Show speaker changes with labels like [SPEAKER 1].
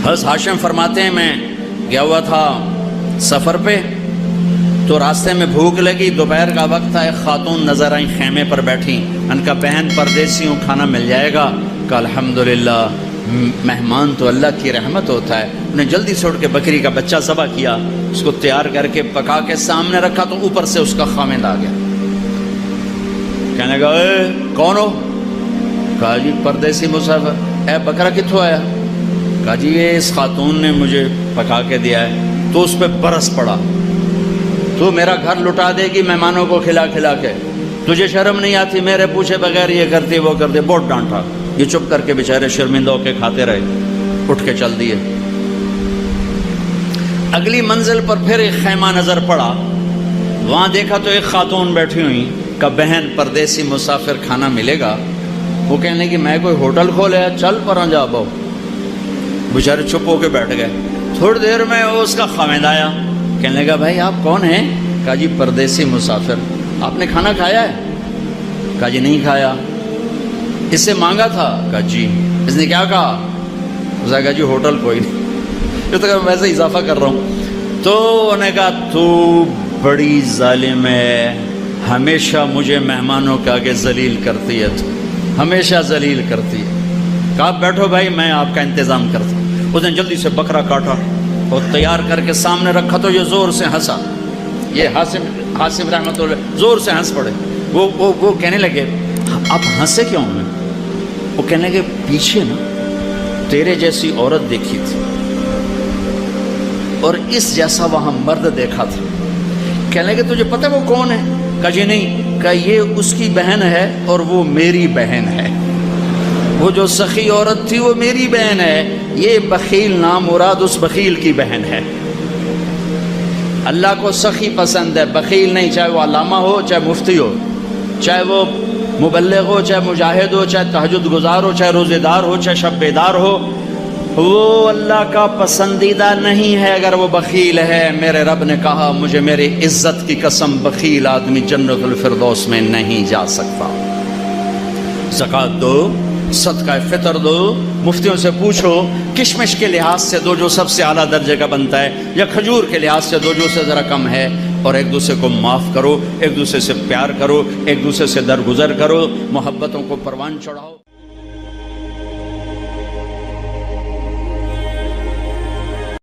[SPEAKER 1] حضرت ہاشم فرماتے ہیں میں گیا ہوا تھا سفر پہ، تو راستے میں بھوک لگی، دوپہر کا وقت تھا، ایک خاتون نظر آئیں خیمے پر بیٹھی، ان کا بہن پردیسی ہوں، کھانا مل جائے گا؟ کہ الحمدللہ، مہمان تو اللہ کی رحمت ہوتا ہے۔ انہیں جلدی سے اٹھ کے بکری کا بچہ ذبح کیا، اس کو تیار کر کے پکا کے سامنے رکھا، تو اوپر سے اس کا خامند آ گیا، کہنے لگا اے کون ہو؟ کہا جی پردیسی مسافر۔ اے بکرا کتھوں آیا؟ کہا جی یہ اس خاتون نے مجھے پکا کے دیا ہے۔ تو اس پہ برس پڑا، تو میرا گھر لٹا دے گی مہمانوں کو کھلا کھلا کے، تجھے شرم نہیں آتی؟ میرے پوچھے بغیر یہ کرتی وہ کرتی، بہت ڈانٹا۔ یہ چپ کر کے بیچارے شرمندہ ہو کے کھاتے رہے، اٹھ کے چل دیے۔ اگلی منزل پر پھر ایک خیمہ نظر پڑا، وہاں دیکھا تو ایک خاتون بیٹھی ہوئی، کہ بہن پردیسی مسافر کھانا ملے گا؟ وہ کہنے کہ میں کوئی ہوٹل کھولے ہے، چل پر جا باؤ۔ بیچارے چپ ہو کے بیٹھ گئے۔ تھوڑی دیر میں اس کا خامند آیا، کہنے لگا بھائی آپ کون ہیں؟ کہا جی پردیسی مسافر۔ آپ نے کھانا کھایا ہے؟ کہا جی نہیں کھایا۔ اس سے مانگا تھا؟ کہا جی۔ اس نے کیا کہا؟ اس نے کہا جی ہوٹل کوئی نہیں، یہ تو میں ویسے اضافہ کر رہا ہوں۔ تو انہوں نے کہا تو بڑی ظالم ہے، ہمیشہ مجھے مہمانوں کے آگے ذلیل کرتی ہے، تو ہمیشہ ذلیل کرتی ہے۔ کہا آپ بیٹھو بھائی، میں آپ کا انتظام کرتا ہوں۔ اس نے جلدی سے بکرا کاٹا اور تیار کر کے سامنے رکھا، تو یہ زور سے ہنسا۔ یہ حاسم رحمۃ اللہ زور سے ہنس پڑے۔ وہ کہنے لگے آپ ہنسے کیوں ہیں؟ وہ کہنے لگے پیچھے نا تیرے جیسی عورت دیکھی تھی اور اس جیسا وہاں مرد دیکھا تھا۔ کہنے لگے تجھے پتہ وہ کون ہے؟ کہا جی نہیں۔ کہا یہ اس کی بہن ہے اور وہ میری بہن ہے۔ وہ جو سخی عورت تھی وہ میری بہن ہے، یہ بخیل نامراد اس بخیل کی بہن ہے۔ اللہ کو سخی پسند ہے، بخیل نہیں، چاہے وہ علامہ ہو، چاہے مفتی ہو، چاہے وہ مبلغ ہو، چاہے مجاہد ہو، چاہے تہجد گزار ہو، چاہے روزے دار ہو، چاہے شب بیدار ہو، وہ اللہ کا پسندیدہ نہیں ہے اگر وہ بخیل ہے۔ میرے رب نے کہا مجھے میری عزت کی قسم، بخیل آدمی جنت الفردوس میں نہیں جا سکتا۔ زکوٰۃ دو، صدقہ فطر دو، مفتیوں سے پوچھو، کشمش کے لحاظ سے دو جو سب سے اعلیٰ درجے کا بنتا ہے، یا کھجور کے لحاظ سے دو جو سے ذرا کم ہے، اور ایک دوسرے کو معاف کرو، ایک دوسرے سے پیار کرو، ایک دوسرے سے درگزر کرو، محبتوں کو پروان چڑھاؤ۔